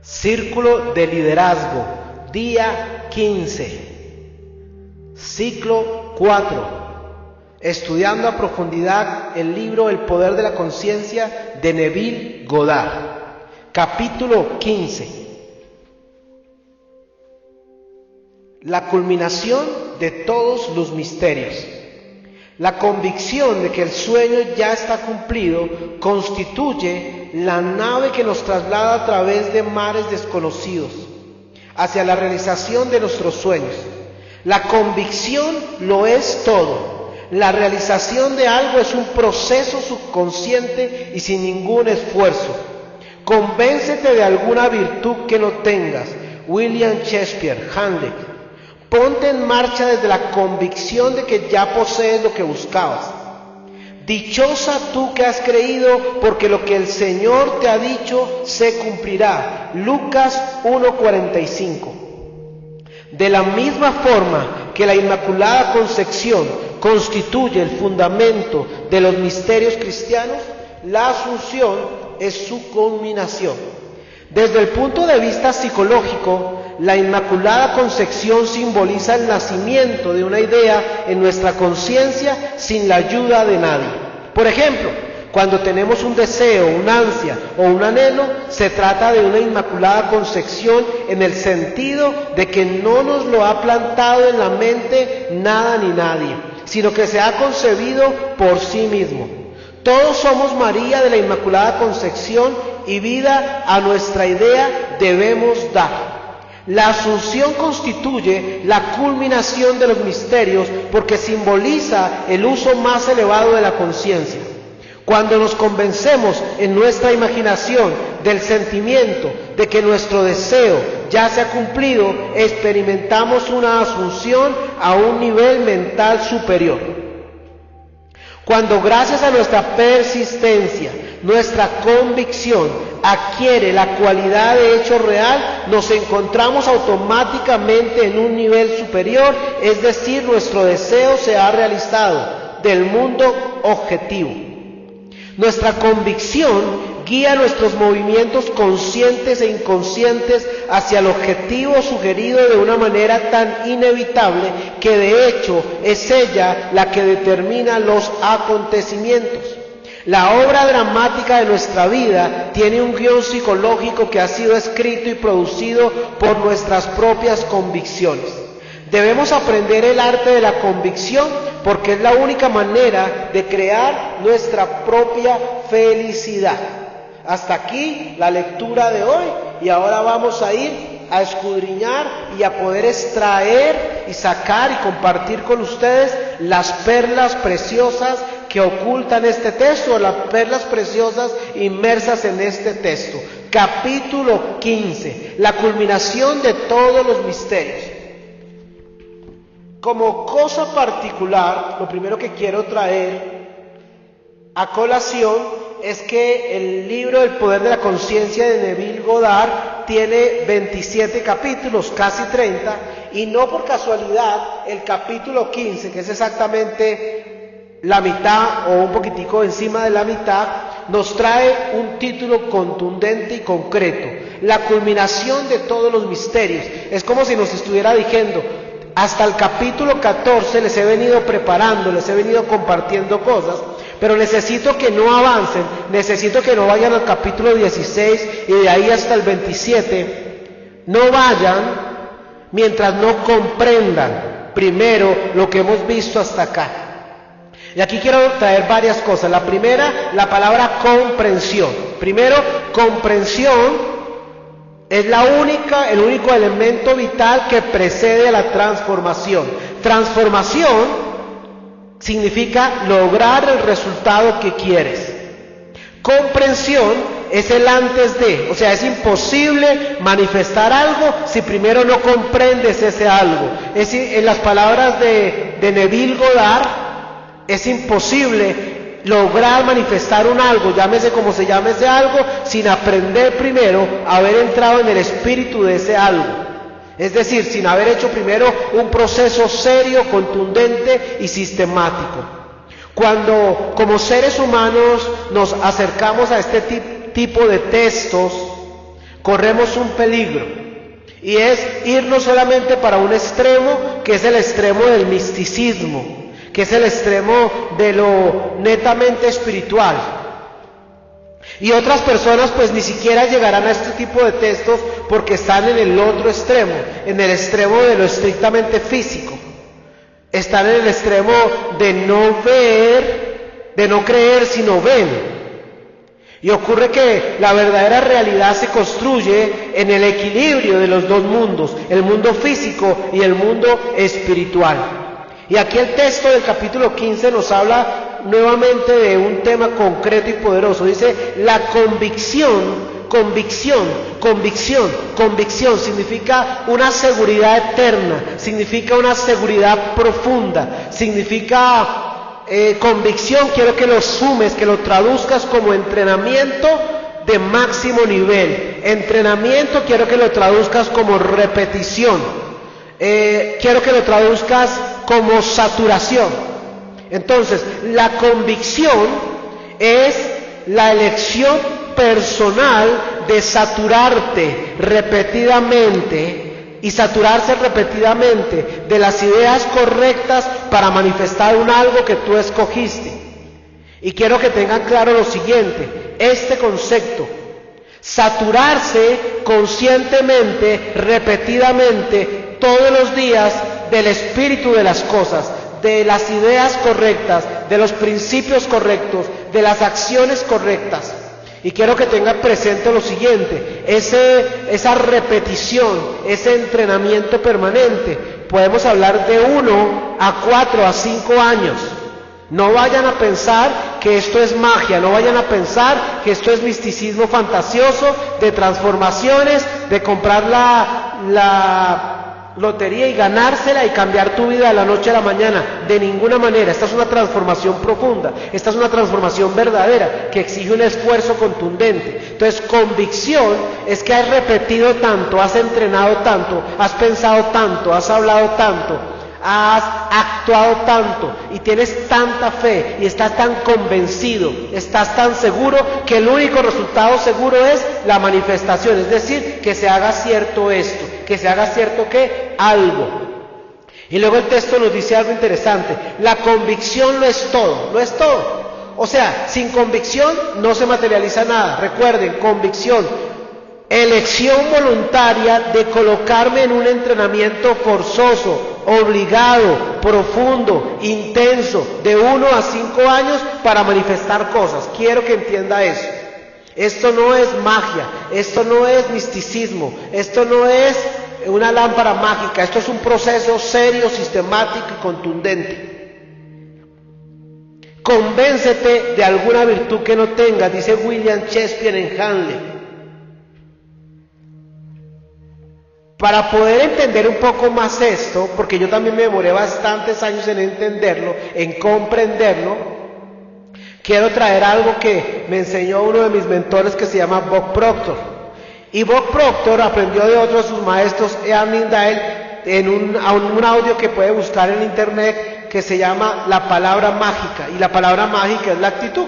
Círculo de liderazgo, día 15, ciclo 4, estudiando a profundidad el libro El poder de la conciencia de Neville Goddard, capítulo 15, la culminación de todos los misterios. La convicción de que el sueño ya está cumplido constituye la nave que nos traslada a través de mares desconocidos hacia la realización de nuestros sueños. La convicción lo es todo. La realización de algo es un proceso subconsciente y sin ningún esfuerzo. Convéncete de alguna virtud que no tengas. William Shakespeare, Hamlet. Ponte en marcha desde la convicción de que ya posees lo que buscabas. Dichosa tú que has creído, porque lo que el Señor te ha dicho se cumplirá. Lucas 1:45. De la misma forma que la Inmaculada Concepción constituye el fundamento de los misterios cristianos, la Asunción es su culminación. Desde el punto de vista psicológico, la Inmaculada Concepción simboliza el nacimiento de una idea en nuestra conciencia sin la ayuda de nadie. Por ejemplo, cuando tenemos un deseo, una ansia o un anhelo, se trata de una Inmaculada Concepción en el sentido de que no nos lo ha plantado en la mente nada ni nadie, sino que se ha concebido por sí mismo. Todos somos María de la Inmaculada Concepción y vida a nuestra idea debemos dar. La Asunción constituye la culminación de los misterios porque simboliza el uso más elevado de la conciencia. Cuando nos convencemos en nuestra imaginación del sentimiento de que nuestro deseo ya se ha cumplido, experimentamos una asunción a un nivel mental superior. Cuando gracias a nuestra persistencia, nuestra convicción adquiere la cualidad de hecho real, nos encontramos automáticamente en un nivel superior, es decir, nuestro deseo se ha realizado del mundo objetivo. Nuestra convicción guía nuestros movimientos conscientes e inconscientes hacia el objetivo sugerido de una manera tan inevitable que de hecho es ella la que determina los acontecimientos. La obra dramática de nuestra vida tiene un guión psicológico que ha sido escrito y producido por nuestras propias convicciones. Debemos aprender el arte de la convicción porque es la única manera de crear nuestra propia felicidad. Hasta aquí la lectura de hoy y ahora vamos a ir a escudriñar y a poder extraer y sacar y compartir con ustedes las perlas preciosas que ocultan este texto, las perlas preciosas inmersas en este texto. Capítulo 15, la culminación de todos los misterios. Como cosa particular, lo primero que quiero traer a colación es que el libro El poder de la conciencia de Neville Goddard tiene 27 capítulos, casi 30, y no por casualidad el capítulo 15, que es exactamente la mitad o un poquitico encima de la mitad, nos trae un título contundente y concreto, la culminación de todos los misterios. Es como si nos estuviera diciendo, hasta el capítulo 14 les he venido preparando, les he venido compartiendo cosas, pero necesito que no avancen, necesito que no vayan al capítulo 16 y de ahí hasta el 27, no vayan mientras no comprendan primero lo que hemos visto hasta acá. Y aquí quiero traer varias cosas. La primera, la palabra comprensión. Primero, comprensión es el único elemento vital que precede a la transformación. Transformación significa lograr el resultado que quieres. Comprensión es el antes de, o sea, es imposible manifestar algo si primero no comprendes ese algo. En las palabras de Neville Goddard, es imposible lograr manifestar un algo, llámese como se llame ese algo, sin aprender primero a haber entrado en el espíritu de ese algo. Es decir, sin haber hecho primero un proceso serio, contundente y sistemático. Cuando como seres humanos nos acercamos a este tipo de textos, corremos un peligro, y es irnos solamente para un extremo, que es el extremo del misticismo, que es el extremo de lo netamente espiritual. Y otras personas pues ni siquiera llegarán a este tipo de textos porque están en el otro extremo, en el extremo de lo estrictamente físico. Están en el extremo de no ver, de no creer sino ven. Y ocurre que la verdadera realidad se construye en el equilibrio de los dos mundos, el mundo físico y el mundo espiritual. Y aquí el texto del capítulo 15 nos habla nuevamente de un tema concreto y poderoso. Dice, la convicción significa una seguridad eterna, significa una seguridad profunda, significa convicción. Quiero que lo sumes, que lo traduzcas como entrenamiento de máximo nivel. Entrenamiento quiero que lo traduzcas como repetición. Quiero que lo traduzcas como saturación. Entonces, la convicción es la elección personal de saturarte repetidamente y saturarse repetidamente de las ideas correctas para manifestar un algo que tú escogiste. Y quiero que tengan claro lo siguiente, este concepto: saturarse conscientemente, repetidamente, todos los días del espíritu de las cosas, de las ideas correctas, de los principios correctos, de las acciones correctas. Y quiero que tengan presente lo siguiente, esa repetición, ese entrenamiento permanente. Podemos hablar de 1 a 4 a 5 años. No vayan a pensar que esto es magia, no vayan a pensar que esto es misticismo fantasioso, de transformaciones, de comprar la lotería y ganársela y cambiar tu vida de la noche a la mañana. De ninguna manera. Esta es una transformación profunda, esta es una transformación verdadera que exige un esfuerzo contundente. Entonces, convicción es que has repetido tanto, has entrenado tanto, has pensado tanto, has hablado tanto, has actuado tanto y tienes tanta fe y estás tan convencido, estás tan seguro que el único resultado seguro es la manifestación, es decir, que se haga cierto esto, que se haga cierto ¿qué? Algo. Y luego el texto nos dice algo interesante: la convicción lo es todo, lo es todo. O sea, sin convicción no se materializa nada. Recuerden, convicción, elección voluntaria de colocarme en un entrenamiento forzoso, obligado, profundo, intenso, de 1 a 5 años para manifestar cosas. Quiero que entienda eso. Esto no es magia, esto no es misticismo, esto no es una lámpara mágica, esto es un proceso serio, sistemático y contundente. Convéncete de alguna virtud que no tengas, dice William Shakespeare en Hamlet. Para poder entender un poco más esto, porque yo también me demoré bastantes años en entenderlo, en comprenderlo, quiero traer algo que me enseñó uno de mis mentores que se llama Bob Proctor. Y Bob Proctor aprendió de otros de sus maestros, Ian Tyndale, en un audio que puede buscar en internet que se llama La Palabra Mágica. Y la palabra mágica es la actitud.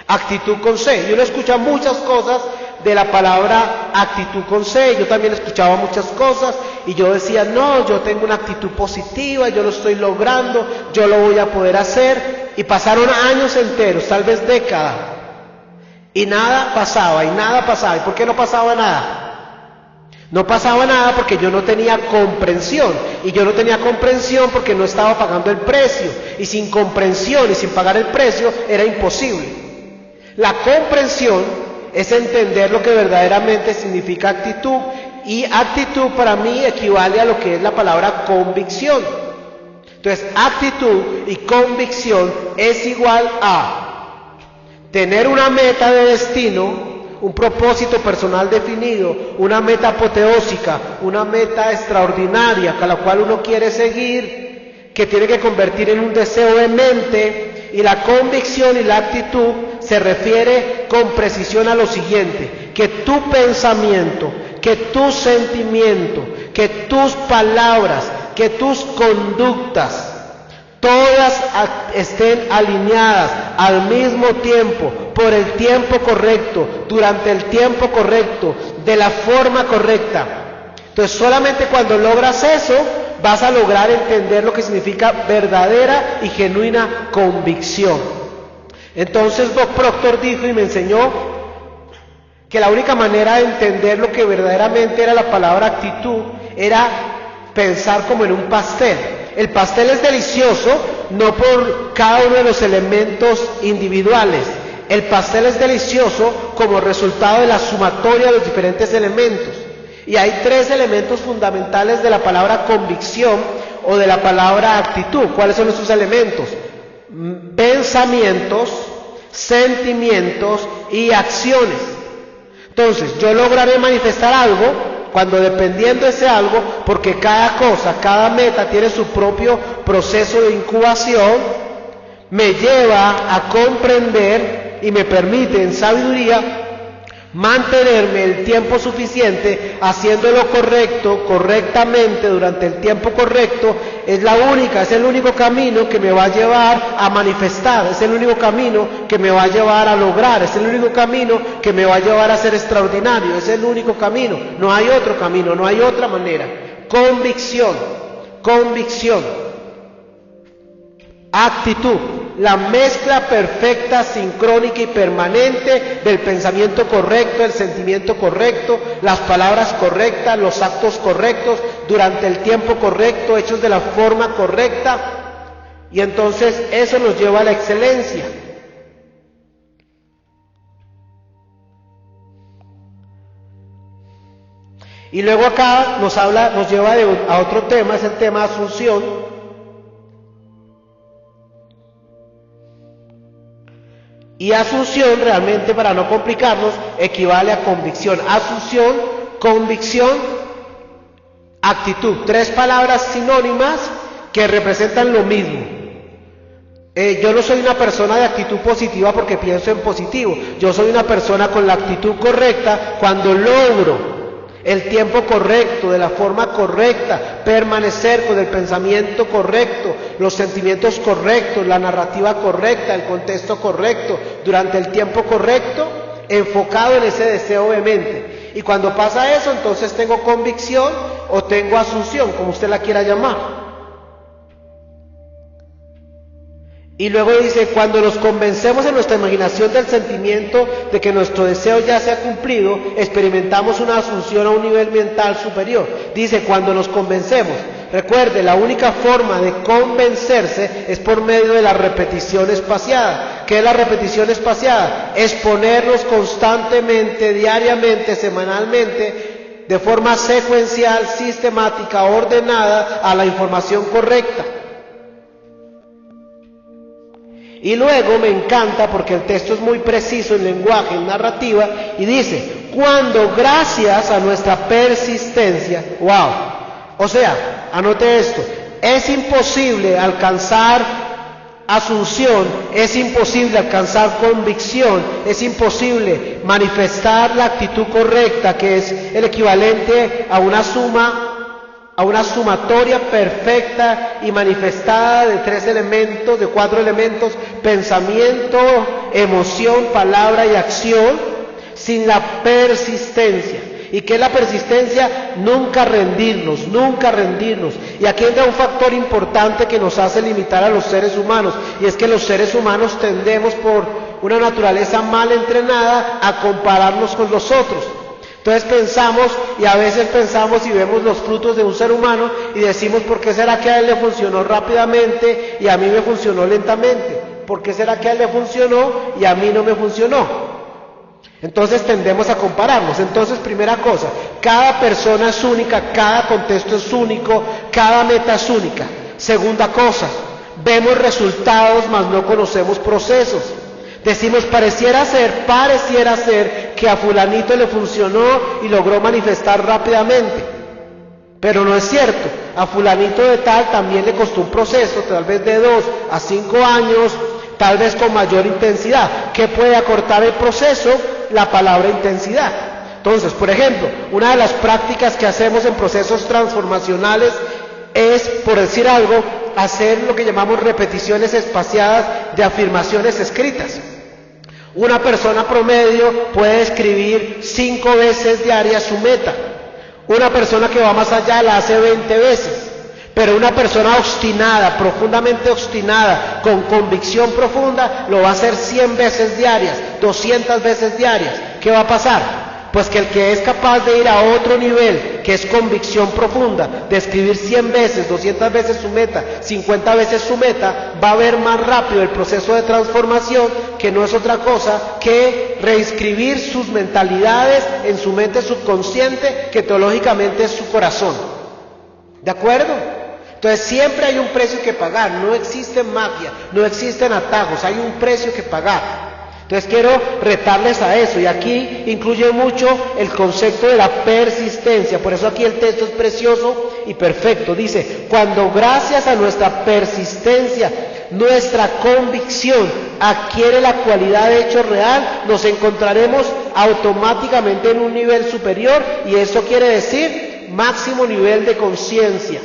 Actitud con C. Y uno escucha muchas cosas de la palabra actitud con C. Yo también escuchaba muchas cosas y yo decía, no, yo tengo una actitud positiva, yo lo estoy logrando, yo lo voy a poder hacer. Y pasaron años enteros, tal vez décadas, y nada pasaba, y nada pasaba. ¿Y por qué no pasaba nada? No pasaba nada porque yo no tenía comprensión, y yo no tenía comprensión porque no estaba pagando el precio, y sin comprensión y sin pagar el precio era imposible. La comprensión es entender lo que verdaderamente significa actitud, y actitud para mí equivale a lo que es la palabra convicción. Entonces, actitud y convicción es igual a tener una meta de destino, un propósito personal definido, una meta apoteósica, una meta extraordinaria a la cual uno quiere seguir, que tiene que convertir en un deseo de mente. Y la convicción y la actitud se refiere con precisión a lo siguiente: que tu pensamiento, que tu sentimiento, que tus palabras, que tus conductas, todas estén alineadas al mismo tiempo, por el tiempo correcto, durante el tiempo correcto, de la forma correcta. Entonces solamente cuando logras eso, vas a lograr entender lo que significa verdadera y genuina convicción. Entonces Bob Proctor dijo y me enseñó que la única manera de entender lo que verdaderamente era la palabra actitud era pensar como en un pastel. El pastel es delicioso no por cada uno de los elementos individuales. El pastel es delicioso como resultado de la sumatoria de los diferentes elementos. Y hay tres elementos fundamentales de la palabra convicción o de la palabra actitud. ¿Cuáles son esos elementos? Pensamientos, sentimientos y acciones. Entonces, yo lograré manifestar algo cuando, dependiendo de ese algo, porque cada cosa, cada meta tiene su propio proceso de incubación, me lleva a comprender y me permite en sabiduría mantenerme el tiempo suficiente haciendo lo correcto, correctamente, durante el tiempo correcto. Es el único camino que me va a llevar a manifestar, es el único camino que me va a llevar a lograr, es el único camino que me va a llevar a ser extraordinario, es el único camino, no hay otro camino, no hay otra manera. Convicción, actitud, la mezcla perfecta, sincrónica y permanente del pensamiento correcto, el sentimiento correcto, las palabras correctas, los actos correctos, durante el tiempo correcto, hechos de la forma correcta, y entonces eso nos lleva a la excelencia. Y luego acá nos lleva a otro tema, es el tema de asunción. Y asunción, realmente, para no complicarnos, equivale a convicción. Asunción, convicción, actitud. Tres palabras sinónimas que representan lo mismo. Yo no soy una persona de actitud positiva porque pienso en positivo. Yo soy una persona con la actitud correcta cuando logro el tiempo correcto, de la forma correcta, permanecer con el pensamiento correcto, los sentimientos correctos, la narrativa correcta, el contexto correcto, durante el tiempo correcto, enfocado en ese deseo vehemente. Y cuando pasa eso, entonces tengo convicción o tengo asunción, como usted la quiera llamar. Y luego dice, cuando nos convencemos en nuestra imaginación del sentimiento de que nuestro deseo ya se ha cumplido, experimentamos una asunción a un nivel mental superior. Dice, cuando nos convencemos. Recuerde, la única forma de convencerse es por medio de la repetición espaciada. ¿Qué es la repetición espaciada? Exponernos constantemente, diariamente, semanalmente, de forma secuencial, sistemática, ordenada, a la información correcta. Y luego me encanta porque el texto es muy preciso en lenguaje, en narrativa, y dice, cuando gracias a nuestra persistencia, wow, o sea, anote esto, es imposible alcanzar asunción, es imposible alcanzar convicción, es imposible manifestar la actitud correcta, que es el equivalente a una sumatoria perfecta y manifestada de de 4 elementos, pensamiento, emoción, palabra y acción, sin la persistencia. ¿Y qué es la persistencia? Nunca rendirnos. Y aquí entra un factor importante que nos hace limitar a los seres humanos, y es que los seres humanos tendemos, por una naturaleza mal entrenada, a compararnos con los otros. Entonces a veces pensamos y vemos los frutos de un ser humano y decimos, ¿por qué será que a él le funcionó rápidamente y a mí me funcionó lentamente? ¿Por qué será que a él le funcionó y a mí no me funcionó? Entonces tendemos a compararnos. Entonces, primera cosa, cada persona es única, cada contexto es único, cada meta es única. Segunda cosa, vemos resultados, mas no conocemos procesos. Decimos, pareciera ser que a fulanito le funcionó y logró manifestar rápidamente, pero no es cierto. A fulanito de tal también le costó un proceso, tal vez de 2 a 5 años, tal vez con mayor intensidad. ¿Qué puede acortar el proceso? La palabra intensidad. Entonces, por ejemplo, una de las prácticas que hacemos en procesos transformacionales es, por decir algo, hacer lo que llamamos repeticiones espaciadas de afirmaciones escritas. Una persona promedio puede escribir 5 veces diarias su meta. Una persona que va más allá la hace 20 veces. Pero una persona obstinada, profundamente obstinada, con convicción profunda, lo va a hacer 100 veces diarias, 200 veces diarias. ¿Qué va a pasar? Pues que el que es capaz de ir a otro nivel, que es convicción profunda, de escribir 100 veces, 200 veces su meta, 50 veces su meta, va a ver más rápido el proceso de transformación, que no es otra cosa que reescribir sus mentalidades en su mente subconsciente, que teológicamente es su corazón. ¿De acuerdo? Entonces siempre hay un precio que pagar, no existe magia, no existen atajos, hay un precio que pagar. Entonces quiero retarles a eso, y aquí incluye mucho el concepto de la persistencia. Por eso aquí el texto es precioso y perfecto. Dice, cuando gracias a nuestra persistencia, nuestra convicción adquiere la cualidad de hecho real, nos encontraremos automáticamente en un nivel superior, y eso quiere decir máximo nivel de conciencia.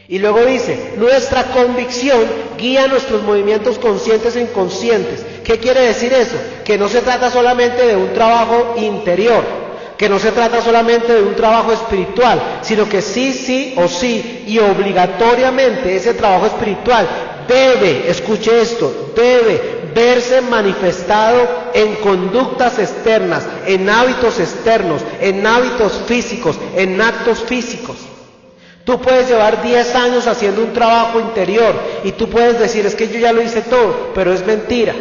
Y luego dice, nuestra convicción guía nuestros movimientos conscientes e inconscientes. ¿Qué quiere decir eso? Que no se trata solamente de un trabajo interior, que no se trata solamente de un trabajo espiritual, sino que sí o sí, y obligatoriamente ese trabajo espiritual debe, escuche esto, debe verse manifestado en conductas externas, en hábitos externos, en hábitos físicos, en actos físicos. Tú puedes llevar 10 años haciendo un trabajo interior y tú puedes decir, es que yo ya lo hice todo, pero es mentira.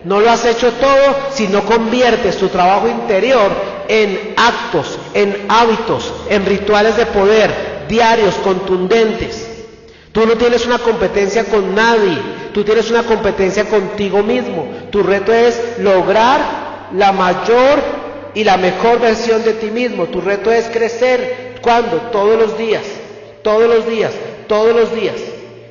No lo has hecho todo si no conviertes tu trabajo interior en actos, en hábitos, en rituales de poder, diarios, contundentes. Tú no tienes una competencia con nadie, tú tienes una competencia contigo mismo. Tu reto es lograr la mayor y la mejor versión de ti mismo. Tu reto es crecer, ¿cuándo? Todos los días. Todos los días, todos los días.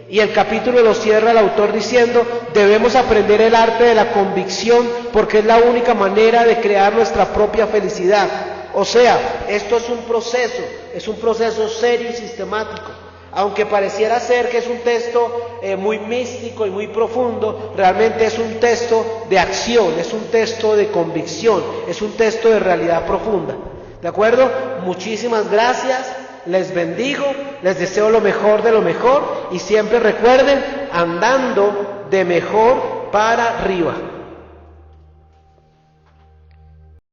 Y el capítulo lo cierra el autor diciendo, debemos aprender el arte de la convicción porque es la única manera de crear nuestra propia felicidad. O sea, esto es un proceso serio y sistemático. Aunque pareciera ser que es un texto muy místico y muy profundo, realmente es un texto de acción, es un texto de convicción, es un texto de realidad profunda. ¿De acuerdo? Muchísimas gracias. Les bendigo, les deseo lo mejor de lo mejor y siempre recuerden, andando de mejor para arriba.